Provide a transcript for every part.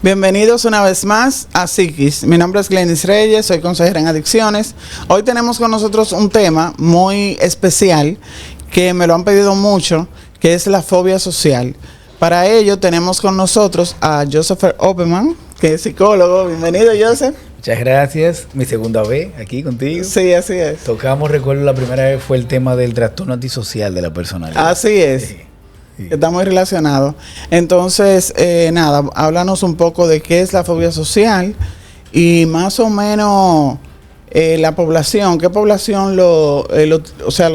Bienvenidos una vez más a Psiquis. Mi nombre es Glenis Reyes, soy consejera en adicciones. Hoy tenemos con nosotros un tema muy especial que me lo han pedido mucho, que es la fobia social. Para ello tenemos con nosotros a Joseph Opperman, que es psicólogo. Bienvenido, Joseph. Muchas gracias. Mi segunda vez aquí contigo. Sí, así es. Tocamos, recuerdo, la primera vez fue el tema del trastorno antisocial de la personalidad. Así es. Sí. Está muy relacionado. Entonces, nada, háblanos un poco de qué es la fobia social y más o menos la población. ¿Qué población lo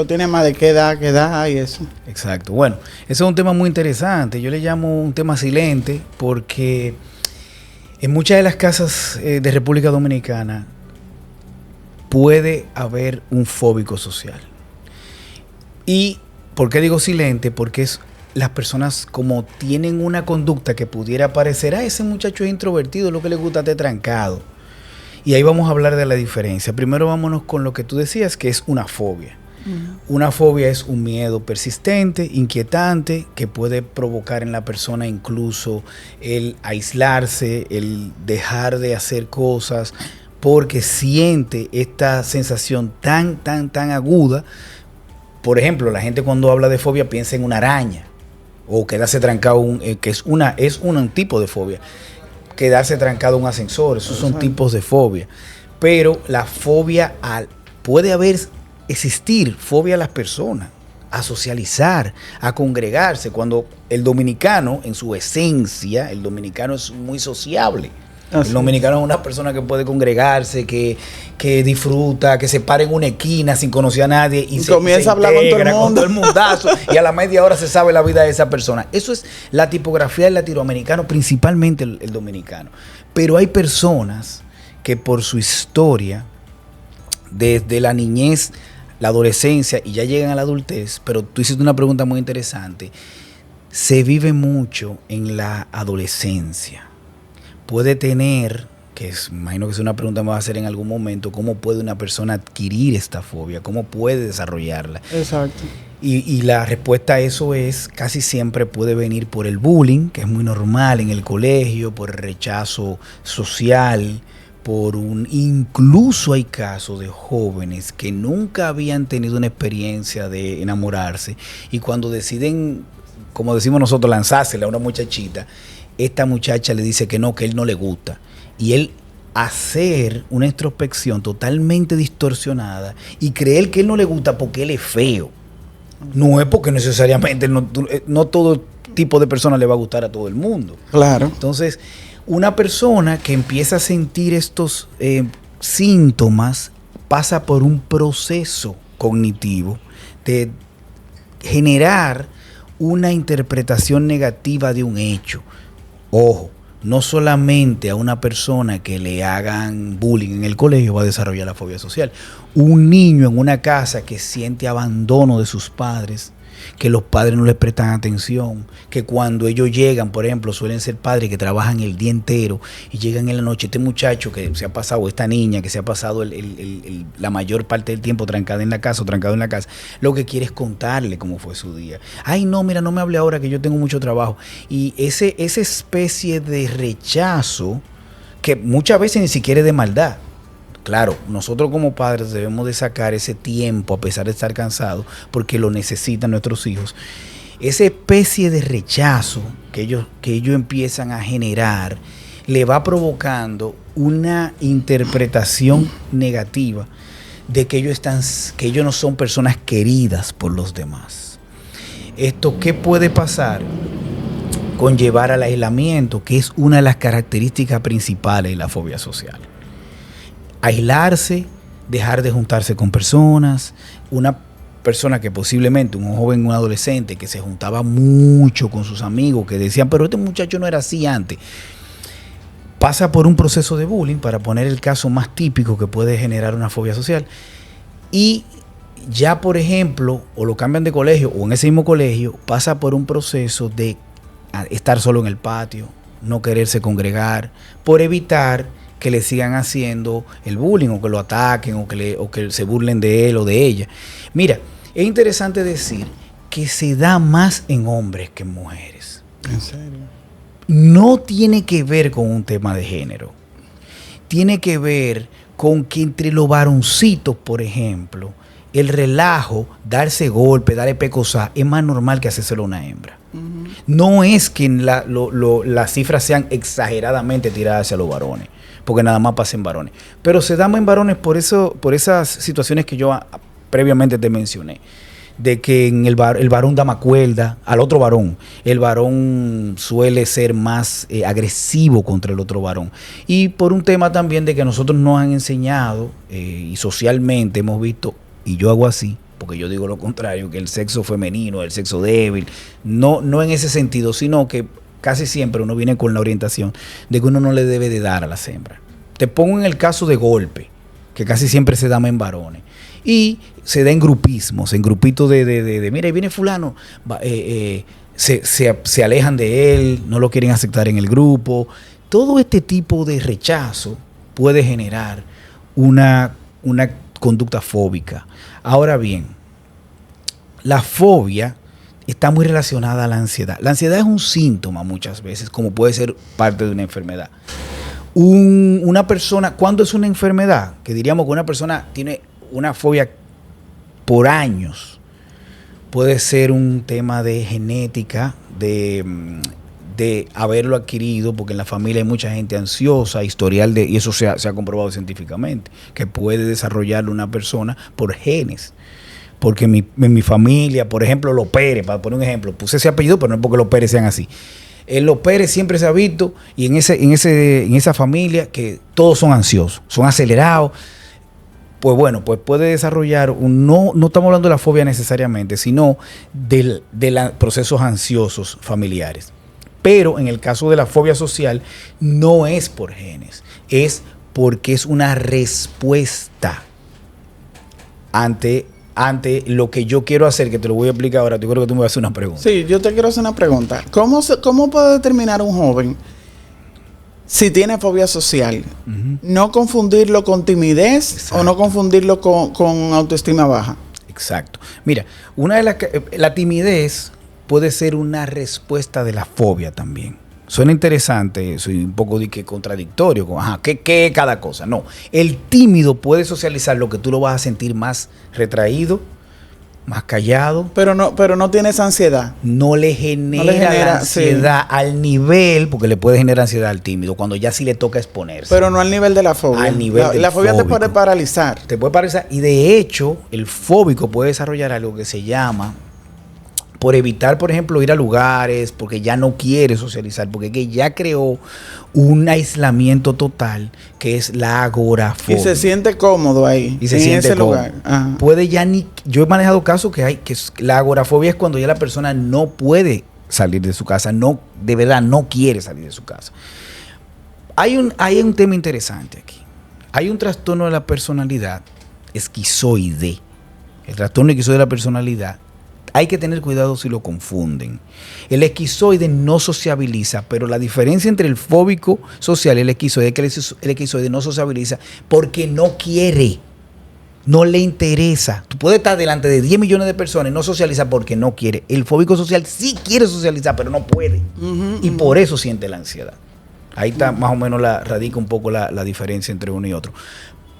tiene más de qué edad y eso? Exacto. Bueno, eso es un tema muy interesante. Yo le llamo un tema silente porque en muchas de las casas de República Dominicana puede haber un fóbico social. ¿Y por qué digo silente? Porque las personas como tienen una conducta que pudiera parecer, ese muchacho es introvertido, lo que le gusta estar trancado. Y ahí vamos a hablar de la diferencia. Primero vámonos con lo que tú decías, que es una fobia. Una fobia es un miedo persistente, inquietante, que puede provocar en la persona incluso el aislarse, el dejar de hacer cosas, porque siente esta sensación tan aguda. Por ejemplo, la gente cuando habla de fobia piensa en una araña, o quedarse trancado, que es un tipo de fobia. Quedarse trancado en un ascensor, esos son tipos de fobia. Pero la fobia puede existir fobia a las personas, a socializar, a congregarse. Cuando el dominicano, en su esencia, el dominicano es muy sociable. El dominicano es una persona que puede congregarse, que disfruta, que se para en una esquina sin conocer a nadie y comienza a hablar con todo el mundo. Mundazo, y a la media hora se sabe la vida de esa persona. Eso es la tipografía del latinoamericano, principalmente el dominicano. Pero hay personas que por su historia, desde la niñez, la adolescencia y ya llegan a la adultez, pero tú hiciste una pregunta muy interesante, se vive mucho en la adolescencia. Puede tener, imagino que es una pregunta que me va a hacer en algún momento, ¿cómo puede una persona adquirir esta fobia? ¿Cómo puede desarrollarla? Exacto. Y la respuesta a eso es, casi siempre puede venir por el bullying, que es muy normal en el colegio, por el rechazo social, incluso hay casos de jóvenes que nunca habían tenido una experiencia de enamorarse y cuando deciden, como decimos nosotros, lanzársela a una muchachita, esta muchacha le dice que él no le gusta. Y él hacer una introspección totalmente distorsionada y creer que él no le gusta porque él es feo. No es porque necesariamente no todo tipo de persona le va a gustar a todo el mundo. Claro. Entonces, una persona que empieza a sentir estos síntomas pasa por un proceso cognitivo de generar una interpretación negativa de un hecho. Ojo, no solamente a una persona que le hagan bullying en el colegio va a desarrollar la fobia social. Un niño en una casa que siente abandono de sus padres, que los padres no les prestan atención, que cuando ellos llegan, por ejemplo, suelen ser padres que trabajan el día entero y llegan en la noche, este muchacho que se ha pasado, esta niña que se ha pasado la mayor parte del tiempo trancada en la casa o trancado en la casa, lo que quiere es contarle cómo fue su día. Ay, no, mira, no me hable ahora que yo tengo mucho trabajo. Y esa especie de rechazo que muchas veces ni siquiera es de maldad. Claro, nosotros como padres debemos de sacar ese tiempo a pesar de estar cansados porque lo necesitan nuestros hijos. Esa especie de rechazo que ellos empiezan a generar le va provocando una interpretación negativa de que ellos no son personas queridas por los demás. ¿Esto qué puede pasar? Conllevar al aislamiento, que es una de las características principales de la fobia social. Aislarse, dejar de juntarse con personas, una persona que posiblemente, un joven, un adolescente que se juntaba mucho con sus amigos, que decían, pero este muchacho no era así antes, pasa por un proceso de bullying, para poner el caso más típico que puede generar una fobia social, y ya, por ejemplo, o lo cambian de colegio, o en ese mismo colegio, pasa por un proceso de estar solo en el patio, no quererse congregar, por evitar que le sigan haciendo el bullying o que lo ataquen o que se burlen de él o de ella. Mira, es interesante decir que se da más en hombres que en mujeres. ¿En serio? no tiene que ver con un tema de género. Tiene que ver con que entre los varoncitos, por ejemplo, el relajo, darse golpe, darle pecosá, es más normal que hacérselo a una hembra. Uh-huh. No es que las cifras sean exageradamente tiradas hacia los varones, porque nada más pasen varones. Pero se dan en varones por esas situaciones que yo previamente te mencioné. De que en el varón da más cuerda al otro varón. El varón suele ser más agresivo contra el otro varón. Y por un tema también de que nosotros nos han enseñado y socialmente hemos visto, y yo hago así, porque yo digo lo contrario, que el sexo femenino, el sexo débil, no en ese sentido, sino que casi siempre uno viene con la orientación de que uno no le debe de dar a las hembras. Te pongo en el caso de golpe, que casi siempre se da en varones. Y se da en grupismos, en grupitos de mira, ahí viene fulano, se alejan de él, no lo quieren aceptar en el grupo. Todo este tipo de rechazo puede generar una conducta fóbica. Ahora bien, la fobia está muy relacionada a la ansiedad. La ansiedad es un síntoma muchas veces, como puede ser parte de una enfermedad. Una persona, ¿cuándo es una enfermedad? Que diríamos que una persona tiene una fobia por años. Puede ser un tema de genética, de haberlo adquirido, porque en la familia hay mucha gente ansiosa, historial y eso se ha comprobado científicamente, que puede desarrollarlo una persona por genes. Porque en mi familia, por ejemplo, los Pérez, para poner un ejemplo, puse ese apellido, pero no es porque los Pérez sean así. Los Pérez siempre se ha visto, y en esa familia, que todos son ansiosos, son acelerados. Pues bueno, pues puede desarrollar no estamos hablando de la fobia necesariamente, sino de procesos ansiosos familiares. Pero en el caso de la fobia social, no es por genes, es porque es una respuesta ante lo que yo quiero hacer, que te lo voy a explicar ahora. Yo creo que tú me vas a hacer una pregunta. Sí, yo te quiero hacer una pregunta. ¿Cómo puede determinar un joven si tiene fobia social? Uh-huh. No confundirlo con timidez. Exacto. O no confundirlo con autoestima baja. Exacto. Mira, la timidez puede ser una respuesta de la fobia también. Suena interesante, soy un poco contradictorio. ¿Qué es cada cosa? No, el tímido puede socializar lo que tú lo vas a sentir más retraído, más callado. Pero no tiene esa ansiedad. No le genera la ansiedad, sí, al nivel, porque le puede generar ansiedad al tímido, cuando ya sí le toca exponerse. Pero no al nivel de la fobia. Al nivel la fobia te puede paralizar. Te puede paralizar. Y de hecho, el fóbico puede desarrollar algo que se llama, por evitar, por ejemplo, ir a lugares, porque ya no quiere socializar, porque que ya creó un aislamiento total, que es la agorafobia. Y se siente cómodo ahí, y se siente ese lugar. Ajá. Puede ya yo he manejado casos que la agorafobia es cuando ya la persona no puede salir de su casa, de verdad no quiere salir de su casa. Hay un tema interesante aquí. Hay un trastorno de la personalidad esquizoide. El trastorno esquizoide de la personalidad, hay que tener cuidado si lo confunden. El esquizoide no sociabiliza, pero la diferencia entre el fóbico social y el esquizoide es que el esquizoide no sociabiliza porque no quiere, no le interesa. Tú puedes estar delante de 10 millones de personas y no socializa porque no quiere. El fóbico social sí quiere socializar, pero no puede. Y por eso siente la ansiedad. Ahí está más o menos radica un poco la diferencia entre uno y otro.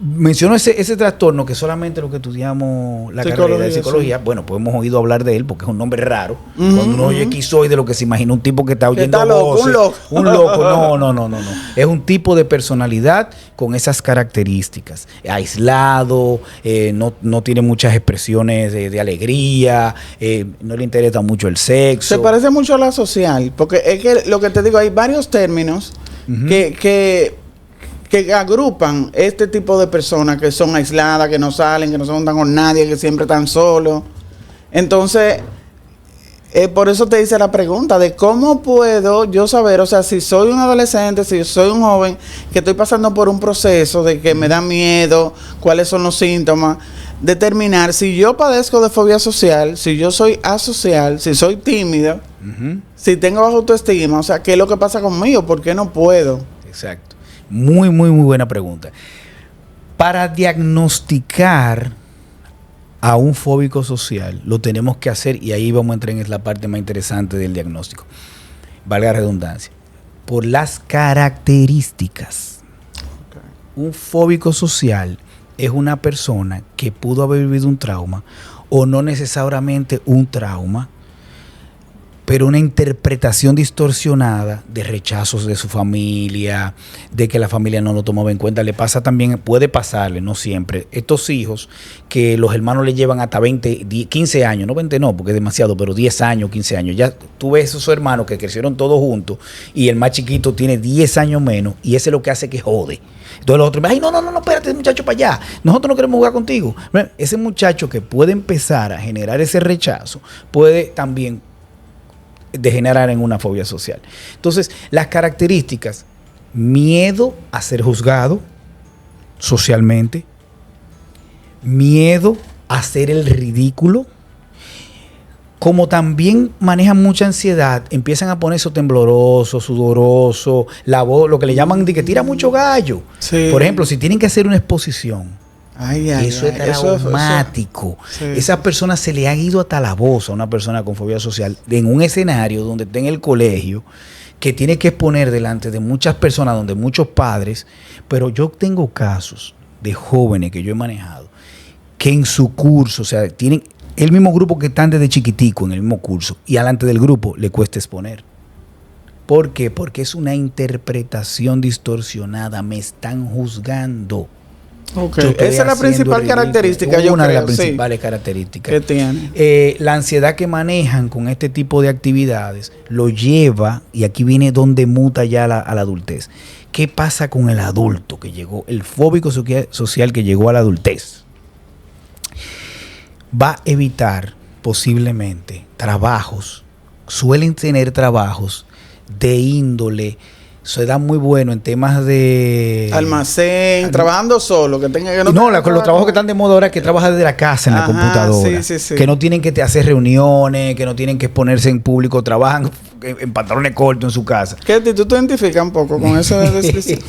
Menciono ese trastorno que solamente lo que estudiamos la carrera de psicología, sí. Bueno, pues hemos oído hablar de él porque es un nombre raro. Cuando uno oye esquizoide, lo que se imagina un tipo que está oyendo voces. Un loco. No. Es un tipo de personalidad con esas características. Aislado, no tiene muchas expresiones de alegría, no le interesa mucho el sexo. Se parece mucho a la social, porque es que lo que te digo, hay varios términos que agrupan este tipo de personas que son aisladas, que no salen, que no se juntan con nadie, que siempre están solos. Entonces, por eso te hice la pregunta de cómo puedo yo saber, o sea, si soy un adolescente, si soy un joven que estoy pasando por un proceso de que me da miedo, cuáles son los síntomas, determinar si yo padezco de fobia social, si yo soy asocial, si soy tímido, si tengo baja autoestima, o sea, ¿qué es lo que pasa conmigo? ¿Por qué no puedo? Exacto. Muy, muy, muy buena pregunta. Para diagnosticar a un fóbico social, lo tenemos que hacer, y ahí vamos a entrar en la parte más interesante del diagnóstico. Valga la redundancia. por las características. Un fóbico social es una persona que pudo haber vivido un trauma o no necesariamente un trauma, pero una interpretación distorsionada de rechazos de su familia, de que la familia no lo tomaba en cuenta. Le pasa también, puede pasarle, no siempre, estos hijos que los hermanos le llevan hasta 20, 15 años, no 20 no, porque es demasiado, pero 10 años, 15 años. Ya tú ves esos hermanos que crecieron todos juntos y el más chiquito tiene 10 años menos y ese es lo que hace que jode. Entonces los otros, ay, no, espérate, ese muchacho para allá. Nosotros no queremos jugar contigo. Ese muchacho que puede empezar a generar ese rechazo, puede también degenerar en una fobia social. Entonces, las características: miedo a ser juzgado socialmente, miedo a hacer el ridículo. Como también manejan mucha ansiedad, empiezan a ponerse tembloroso, sudoroso, la voz, lo que le llaman de que tira mucho gallo. Sí. Por ejemplo, si tienen que hacer una exposición, eso es traumático. Sí. Esas personas se le ha ido hasta la voz a una persona con fobia social en un escenario donde está en el colegio, que tiene que exponer delante de muchas personas, donde muchos padres. Pero yo tengo casos de jóvenes que yo he manejado que en su curso, o sea, tienen el mismo grupo que están desde chiquitico en el mismo curso y delante del grupo le cuesta exponer. ¿Por qué? Porque es una interpretación distorsionada. Me están juzgando. Okay. Esa es la principal característica, yo una creo. de las principales características que tiene. La ansiedad que manejan con este tipo de actividades lo lleva, y aquí viene donde muta ya a la adultez. ¿Qué pasa con el adulto que llegó, el fóbico social que llegó a la adultez? Va a evitar posiblemente trabajos, suelen tener trabajos de índole. Se da muy bueno en temas de almacén, trabajando solo, que tenga que con los trabajos que están de moda ahora, que trabaja desde la casa en la computadora, sí. Que no tienen que hacer reuniones, que no tienen que exponerse en público, trabajan en pantalones cortos en su casa. ¿Qué tú te identificas un poco con eso de descripción?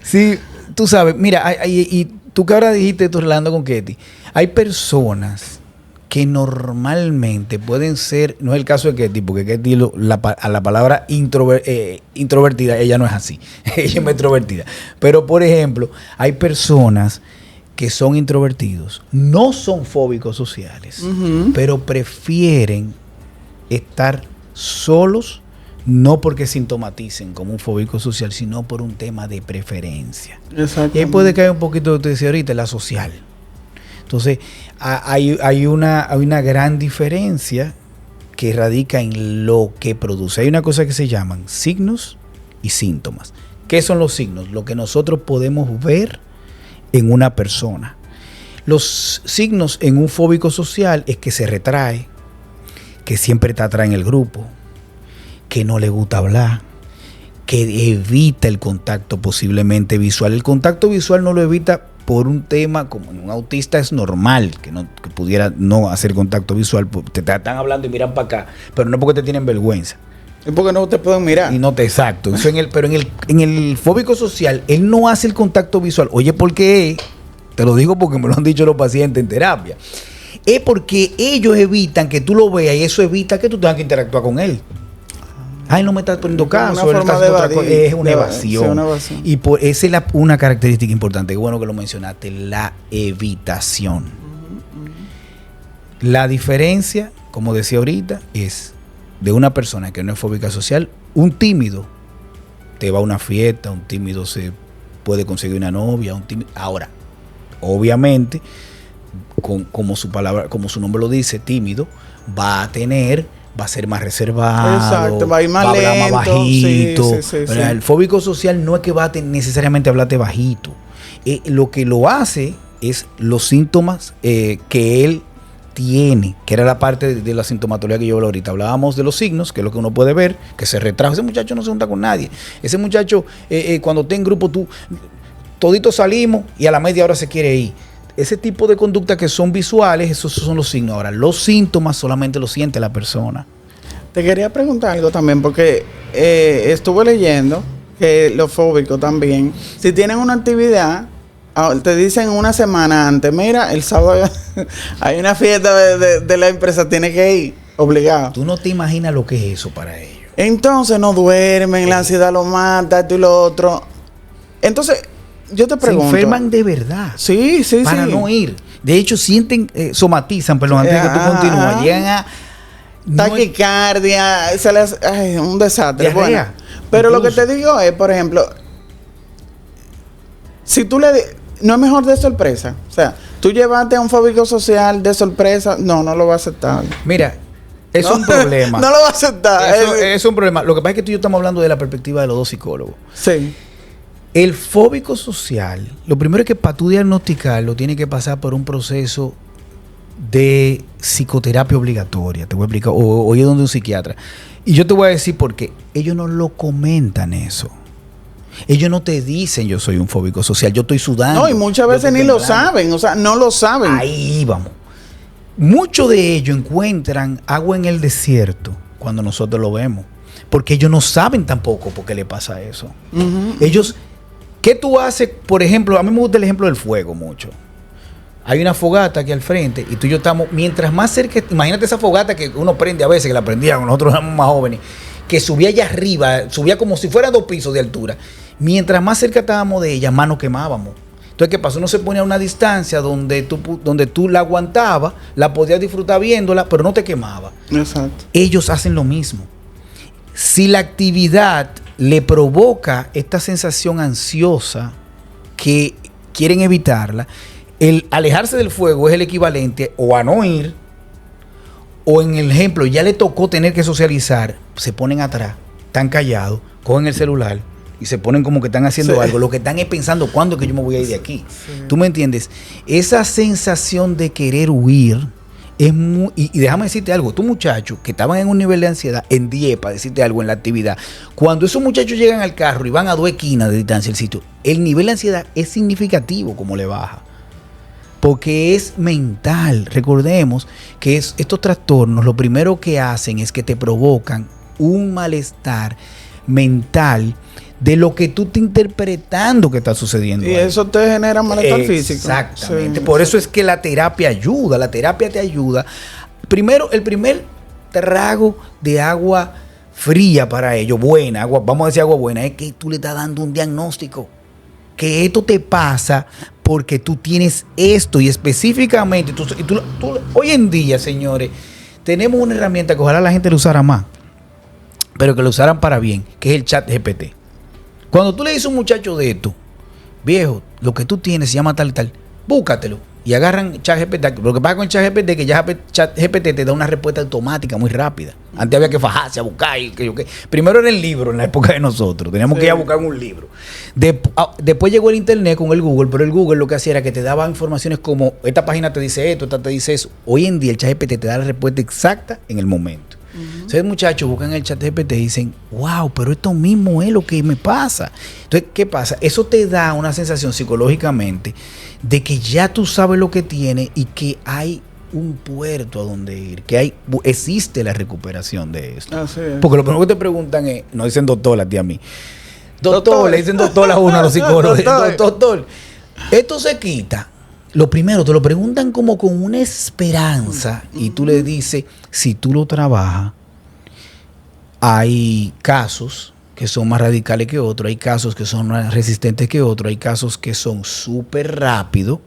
Sí, tú sabes, mira, y tú que ahora dijiste, tú hablando con Ketty, hay personas que normalmente pueden ser, no es el caso de Ketty, porque Ketty a la palabra introvertida, ella no es así, ella es extrovertida. Pero, por ejemplo, hay personas que son introvertidos, no son fóbicos sociales, pero prefieren estar solos, no porque sintomaticen como un fóbico social, sino por un tema de preferencia. Y ahí puede caer un poquito, te decía ahorita, la social. Entonces, hay una gran diferencia que radica en lo que produce. Hay una cosa que se llaman signos y síntomas. ¿Qué son los signos? Lo que nosotros podemos ver en una persona. Los signos en un fóbico social es que se retrae, que siempre está atrás en el grupo, que no le gusta hablar, que evita el contacto posiblemente visual. El contacto visual no lo evita por un tema como un autista es normal que pudiera no hacer contacto visual. Te están hablando y miran para acá, pero no porque te tienen vergüenza. Es porque no te pueden mirar. Y no te exacto. Eso pero en el fóbico social, él no hace el contacto visual. Oye, ¿por qué? Te lo digo porque me lo han dicho los pacientes en terapia. Es porque ellos evitan que tú lo veas y eso evita que tú tengas que interactuar con él. Ay, no me estás poniendo caso. Es una evasión. Una evasión. Y esa es una característica importante. Qué bueno que lo mencionaste, la evitación. La diferencia, como decía ahorita, es de una persona que no es fóbica social. Un tímido te va a una fiesta, un tímido se puede conseguir una novia, un tímido. Ahora, obviamente, como su nombre lo dice, tímido, va a ser más reservado. Exacto, va a ir más lento, hablar más bajito. Sí. El fóbico social no es que va a necesariamente hablarte bajito. Lo que lo hace es los síntomas que él tiene, que era la parte de la sintomatología que yo hablaba ahorita. Hablábamos de los signos, que es lo que uno puede ver, que se retrajo. Ese muchacho no se junta con nadie. Ese muchacho, cuando está en grupo, toditos salimos y a la media hora se quiere ir. Ese tipo de conductas que son visuales, esos son los signos. Ahora, los síntomas solamente los siente la persona. Te quería preguntar algo también, porque estuve leyendo que los fóbicos también, si tienen una actividad, te dicen una semana antes, mira, el sábado hay una fiesta de la empresa, tiene que ir, obligado. Tú no te imaginas lo que es eso para ellos. Entonces no duermen, la ansiedad lo mata, esto y lo otro. Entonces, yo te pregunto. Se enferman de verdad. Sí. Para no ir. De hecho, sienten, somatizan, perdón, antes de que tú continúes. Llegan a... taquicardia, un desastre. Diarrea, bueno, pero incluso. lo que te digo es, por ejemplo, si tú no es mejor de sorpresa. O sea, tú llevaste a un fóbico social de sorpresa, no lo va a aceptar. Mira, es un problema. No lo va a aceptar. Es un problema. Lo que pasa es que tú y yo estamos hablando de la perspectiva de los dos psicólogos. Sí. El fóbico social, lo primero es que para tú diagnosticarlo, tiene que pasar por un proceso de psicoterapia obligatoria. Te voy a explicar. O ir donde un psiquiatra. Y yo te voy a decir por qué. Ellos no lo comentan eso. Ellos no te dicen yo soy un fóbico social, yo estoy sudando. No, y muchas veces ni lo saben, o sea, no lo saben. Ahí vamos. Muchos de ellos encuentran agua en el desierto cuando nosotros lo vemos. Porque ellos no saben tampoco por qué le pasa eso. Ellos, ¿qué tú haces? Por ejemplo, a mí me gusta el ejemplo del fuego mucho. Hay una fogata aquí al frente y tú y yo estamos, mientras más cerca, imagínate esa fogata que uno prende a veces, que la prendían cuando nosotros éramos más jóvenes, que subía allá arriba, subía como si fuera 2 pisos de altura. Mientras más cerca estábamos de ella, más nos quemábamos. Entonces, ¿qué pasó? Uno se ponía a una distancia donde tú la aguantabas, la podías disfrutar viéndola, pero no te quemaba. Exacto. Ellos hacen lo mismo. Si la actividad le provoca esta sensación ansiosa que quieren evitarla, el alejarse del fuego es el equivalente o a no ir, o en el ejemplo, ya le tocó tener que socializar, se ponen atrás, están callados, cogen el celular y se ponen como que están haciendo algo. Lo que están es pensando cuándo es que yo me voy a ir de aquí. Sí. ¿Tú me entiendes? Esa sensación de querer huir es muy... Y déjame decirte algo. Tú muchachos que estaban en un nivel de ansiedad, en 10, para decirte algo, en la actividad, cuando esos muchachos llegan al carro y van a 2 esquinas de distancia del sitio, el nivel de ansiedad es significativo como le baja. Porque es mental. Recordemos que estos trastornos lo primero que hacen es que te provocan un malestar mental de lo que tú estás interpretando que está sucediendo. Y ahí. Eso te genera malestar físico. Exactamente. Sí. Por eso es que la terapia ayuda. La terapia te ayuda. Primero, el primer trago de agua fría para ellos, buena, agua, vamos a decir agua buena, es que tú le estás dando un diagnóstico. Que esto te pasa porque tú tienes esto y específicamente hoy en día, señores, tenemos una herramienta que ojalá la gente lo usara más, pero que lo usaran para bien, que es el ChatGPT. Cuando tú le dices a un muchacho de esto, viejo, lo que tú tienes se llama tal y tal, búscatelo. Y agarran ChatGPT. Lo que pasa con ChatGPT es que ya ChatGPT te da una respuesta automática muy rápida. Antes había que fajarse a buscar. Primero era el libro en la época de nosotros. Teníamos que ir a buscar un libro. Después llegó el internet con el Google, pero el Google lo que hacía era que te daba informaciones como esta página te dice esto, esta te dice eso. Hoy en día el ChatGPT te da la respuesta exacta en el momento. Entonces muchachos buscan el ChatGPT y dicen, wow, pero esto mismo es lo que me pasa. Entonces, ¿qué pasa? Eso te da una sensación psicológicamente de que ya tú sabes lo que tienes y que hay un puerto a donde ir, que existe la recuperación de esto. Así es. Porque lo primero que te preguntan es, no dicen doctor a ti a mí, doctor, le dicen doctor a uno a los psicólogos, doctor, esto se quita. Lo primero, te lo preguntan como con una esperanza y tú le dices, si tú lo trabajas, hay casos que son más radicales que otros, hay casos que son más resistentes que otros, hay casos que son súper rápidos.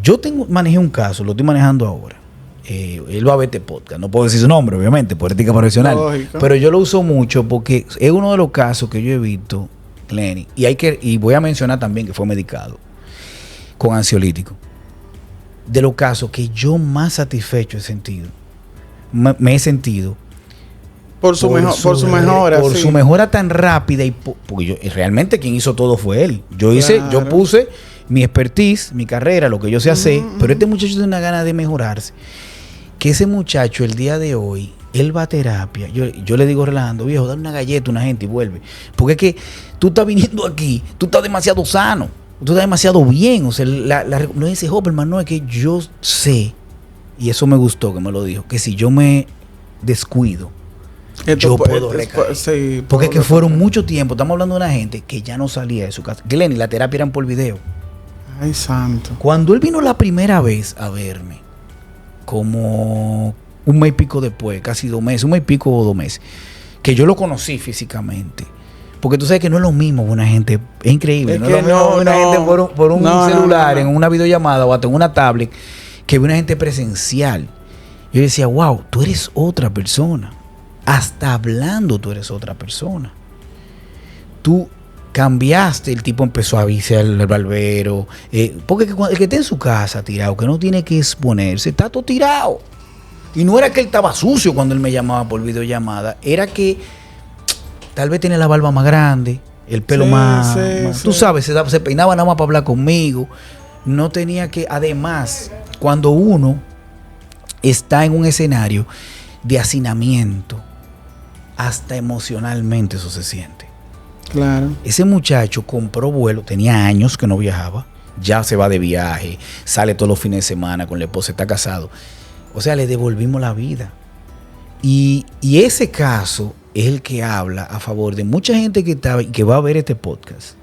Yo manejé un caso, lo estoy manejando ahora. Él va a ver este podcast, no puedo decir su nombre, obviamente, por ética profesional. Lógico. Pero yo lo uso mucho porque es uno de los casos que yo he visto, Lenny, y voy a mencionar también que fue medicado con ansiolítico. De los casos que yo más satisfecho he sentido, me he sentido por su mejora. Por su mejora tan rápida. Porque realmente quien hizo todo fue él. Yo puse mi expertise, mi carrera, lo que yo sé hacer, pero este muchacho tiene una gana de mejorarse. Que ese muchacho el día de hoy, él va a terapia. Yo le digo relajando, viejo, dale una galleta a una gente y vuelve. Porque es que tú estás viniendo aquí, tú estás demasiado sano. Tú estás demasiado bien. O sea, no dice Hopperman, no, es que yo sé, y eso me gustó que me lo dijo, que si yo me descuido, yo puedo recaer. Sí, porque es que fueron mucho tiempo. Estamos hablando de una gente que ya no salía de su casa. Glenny, la terapia eran por video. Ay, santo. Cuando él vino la primera vez a verme, como un mes y pico después, casi 2 meses, un mes y pico o 2 meses, que yo lo conocí físicamente. Porque tú sabes que no es lo mismo una gente, es increíble, no es lo mismo una gente por un celular, en una videollamada o hasta en una tablet, que una gente presencial. Yo decía, wow, tú eres otra persona. Hasta hablando tú eres otra persona. Tú cambiaste, el tipo empezó a avisar el barbero. Porque el que está en su casa tirado, que no tiene que exponerse, está todo tirado. Y no era que él estaba sucio cuando él me llamaba por videollamada, era que tal vez tenía la barba más grande, el pelo más... Tú sabes, se peinaba nada más para hablar conmigo. No tenía que... Además, cuando uno está en un escenario de hacinamiento, hasta emocionalmente eso se siente. Claro. Ese muchacho compró vuelo, tenía años que no viajaba, ya se va de viaje, sale todos los fines de semana con la esposa, está casado. O sea, le devolvimos la vida. Y ese caso es el que habla a favor de mucha gente que va a ver este podcast,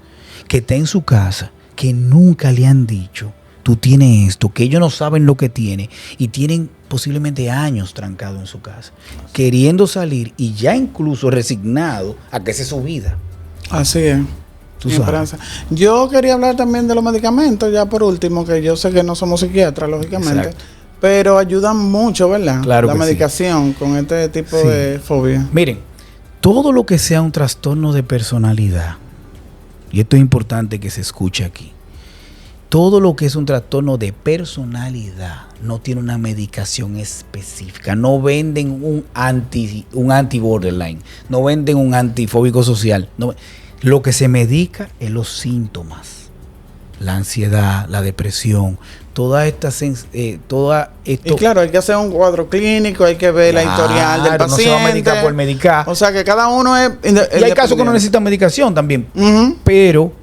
que está en su casa, que nunca le han dicho, tú tienes esto, que ellos no saben lo que tiene y tienen posiblemente años trancados en su casa, queriendo salir y ya incluso resignado a que esa es su vida. Así es. Yo quería hablar también de los medicamentos, ya por último, que yo sé que no somos psiquiatras, lógicamente. Exacto. Pero ayudan mucho, ¿verdad? Claro la medicación sí. Con este tipo de fobia. Miren, todo lo que sea un trastorno de personalidad, y esto es importante que se escuche aquí, todo lo que es un trastorno de personalidad no tiene una medicación específica. No venden un anti-borderline, no venden un antifóbico social. Lo que se medica es los síntomas. La ansiedad, la depresión, toda esta y claro, hay que hacer un cuadro clínico, hay que ver la historial del paciente. No se va a medicar por medicar. O sea que cada uno es y hay casos que no necesitan medicación también. Pero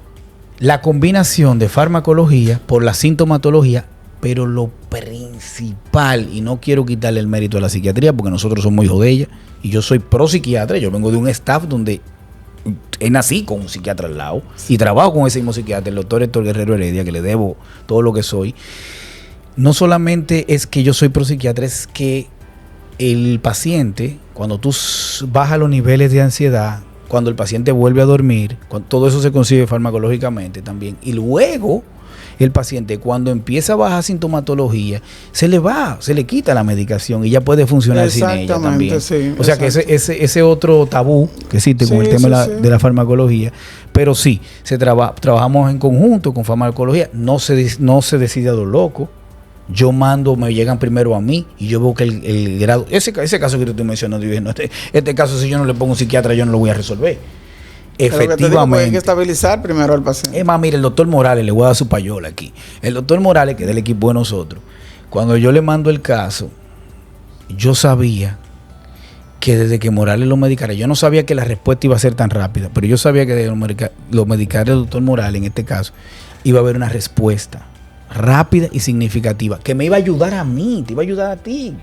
la combinación de farmacología por la sintomatología, pero lo principal, y no quiero quitarle el mérito a la psiquiatría porque nosotros somos hijos de ella, y yo soy pro psiquiatra, yo vengo de un staff donde nací con un psiquiatra al lado y trabajo con ese mismo psiquiatra, el doctor Héctor Guerrero Heredia, que le debo todo lo que soy. No solamente es que yo soy pro psiquiatra, es que el paciente, cuando tú bajas los niveles de ansiedad, cuando el paciente vuelve a dormir, todo eso se consigue farmacológicamente también, y luego el paciente, cuando empieza a bajar sintomatología, se le quita la medicación y ya puede funcionar sin ella también. Sí, o sea que ese otro tabú que existe con el tema de la farmacología, pero sí, trabajamos en conjunto con farmacología, no se decide a lo loco. Yo mando, me llegan primero a mí y yo veo que el grado, ese caso que tú estoy mencionando, yo dije, no, este caso, si yo no le pongo un psiquiatra, yo no lo voy a resolver. Efectivamente. Hay que estabilizar primero al paciente. Es más, mire, el doctor Morales, le voy a dar su payola aquí. El doctor Morales, que es del equipo de nosotros, cuando yo le mando el caso, yo sabía que desde que Morales lo medicara, yo no sabía que la respuesta iba a ser tan rápida, pero yo sabía que desde lo medicara el doctor Morales, en este caso, iba a haber una respuesta rápida y significativa, que me iba a ayudar a mí, te iba a ayudar a ti.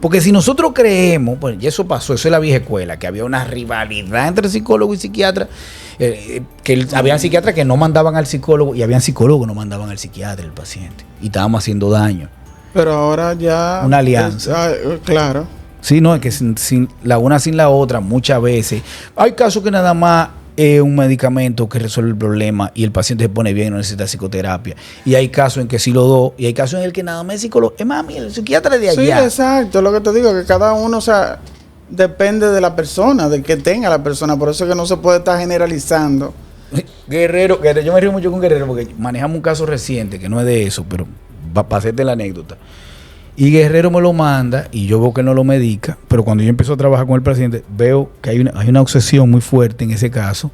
Porque si nosotros creemos, pues y eso pasó, eso es la vieja escuela, que había una rivalidad entre psicólogo y psiquiatra, había psiquiatras que no mandaban al psicólogo y habían psicólogos que no mandaban al psiquiatra, el paciente, y estábamos haciendo daño. Pero ahora ya... Una alianza. Claro. Sí, no, es que sin la una sin la otra, muchas veces. Hay casos que nada más un medicamento que resuelve el problema y el paciente se pone bien y no necesita psicoterapia. Y hay casos en que sí lo do, y hay casos en el que nada más es psicólogo. Es mami, el psiquiatra de allá. Sí, exacto. Lo que te digo, que cada uno, o sea, depende de la persona, de que tenga la persona. Por eso es que no se puede estar generalizando. Guerrero, yo me río mucho con Guerrero porque manejamos un caso reciente que no es de eso, pero para hacerte la anécdota. Y Guerrero me lo manda y yo veo que no lo medica, pero cuando yo empiezo a trabajar con el paciente veo que hay una obsesión muy fuerte en ese caso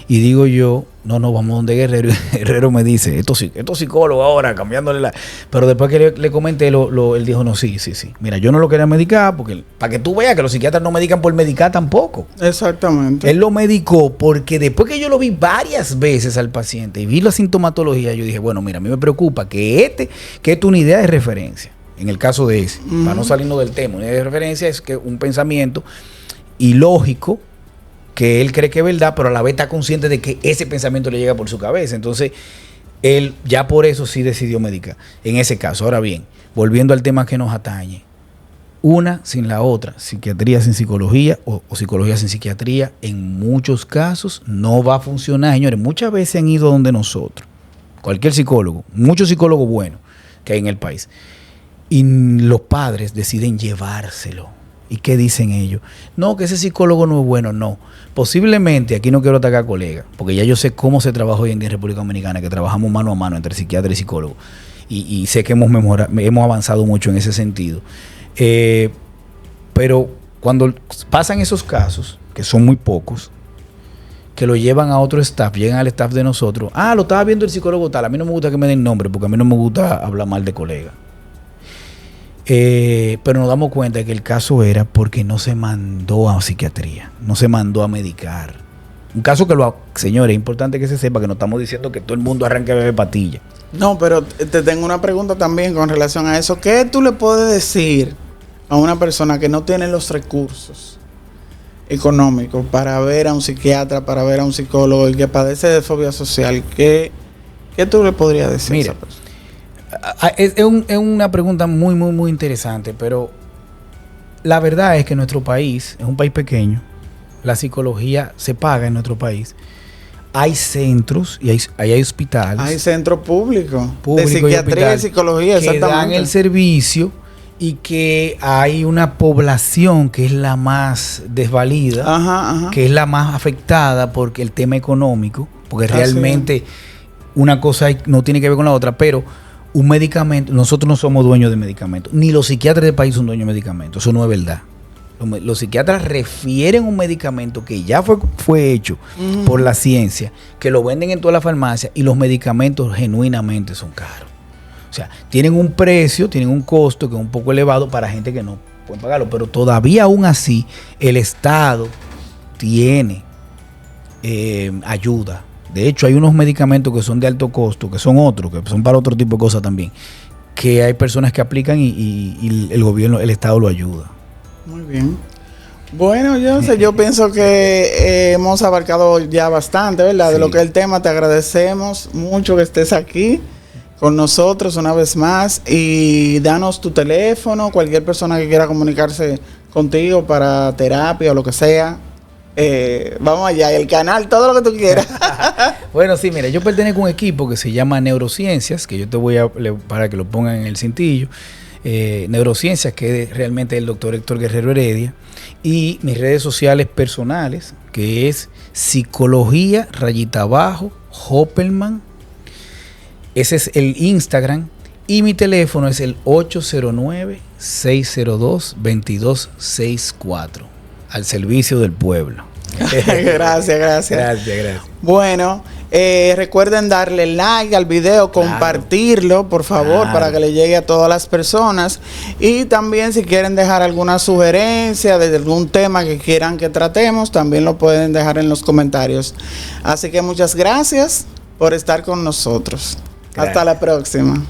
y digo yo, no, vamos donde Guerrero. Y Guerrero me dice, esto psicólogo ahora, cambiándole la... Pero después que le comenté, él dijo, no, sí. Mira, yo no lo quería medicar porque para que tú veas que los psiquiatras no medican por medicar tampoco. Exactamente. Él lo medicó porque después que yo lo vi varias veces al paciente y vi la sintomatología, yo dije, bueno, mira, a mí me preocupa que es una idea de referencia. En el caso de ese, para no salirnos del tema, una idea de referencia es que un pensamiento ilógico que él cree que es verdad, pero a la vez está consciente de que ese pensamiento le llega por su cabeza. Entonces, él ya por eso sí decidió medicar en ese caso. Ahora bien, volviendo al tema que nos atañe, una sin la otra. Psiquiatría sin psicología o psicología sin psiquiatría, en muchos casos no va a funcionar, señores. Muchas veces han ido donde nosotros, cualquier psicólogo, muchos psicólogos buenos que hay en el país, y los padres deciden llevárselo. ¿Y qué dicen ellos? No, que ese psicólogo no es bueno. No. Posiblemente, aquí no quiero atacar a colegas, porque ya yo sé cómo se trabaja hoy en día en República Dominicana, que trabajamos mano a mano entre psiquiatra y psicólogo. Y sé que hemos avanzado mucho en ese sentido. Pero cuando pasan esos casos, que son muy pocos, que lo llevan a otro staff, llegan al staff de nosotros. Lo estaba viendo el psicólogo tal. A mí no me gusta que me den nombre, porque a mí no me gusta hablar mal de colegas. Pero nos damos cuenta de que el caso era porque no se mandó a psiquiatría, no se mandó a medicar. Un caso que señores, es importante que se sepa que no estamos diciendo que todo el mundo arranque a beber patilla. No, pero te tengo una pregunta también con relación a eso. ¿Qué tú le puedes decir a una persona que no tiene los recursos económicos para ver a un psiquiatra, para ver a un psicólogo y que padece de fobia social? ¿Qué tú le podrías decir a esa persona? Es una pregunta muy, muy, muy interesante, pero la verdad es que nuestro país es un país pequeño. La psicología se paga en nuestro país. Hay centros y hay hospitales. Hay centros públicos de psiquiatría y psicología, que dan el servicio, y que hay una población que es la más desvalida, que es la más afectada por el tema económico, porque realmente una cosa no tiene que ver con la otra, pero un medicamento, nosotros no somos dueños de medicamentos, ni los psiquiatras del país son dueños de medicamentos, eso no es verdad. Los psiquiatras refieren un medicamento que ya fue hecho por la ciencia, que lo venden en toda la farmacia, y los medicamentos genuinamente son caros. O sea, tienen un precio, tienen un costo que es un poco elevado para gente que no puede pagarlo, pero todavía aún así el Estado tiene ayuda. De hecho, hay unos medicamentos que son de alto costo, que son otros, que son para otro tipo de cosas también, que hay personas que aplican y el gobierno, el Estado lo ayuda. Muy bien. Bueno, yo pienso que hemos abarcado ya bastante, ¿verdad? Sí. De lo que es el tema. Te agradecemos mucho que estés aquí con nosotros una vez más, y danos tu teléfono, cualquier persona que quiera comunicarse contigo para terapia o lo que sea. Vamos allá, el canal, todo lo que tú quieras. Bueno, sí, mira, yo pertenezco a un equipo que se llama Neurociencias, que yo te voy para que lo pongan en el cintillo. Neurociencias, que es realmente el doctor Héctor Guerrero Heredia, y mis redes sociales personales, que es Psicología _Hoppelman. Ese es el Instagram, y mi teléfono es el 809-602-2264, al servicio del pueblo. Gracias. Bueno, recuerden darle like al video, compartirlo, por favor, para que le llegue a todas las personas. Y también, si quieren dejar alguna sugerencia de algún tema que quieran que tratemos, también lo pueden dejar en los comentarios. Así que muchas gracias por estar con nosotros. Hasta la próxima.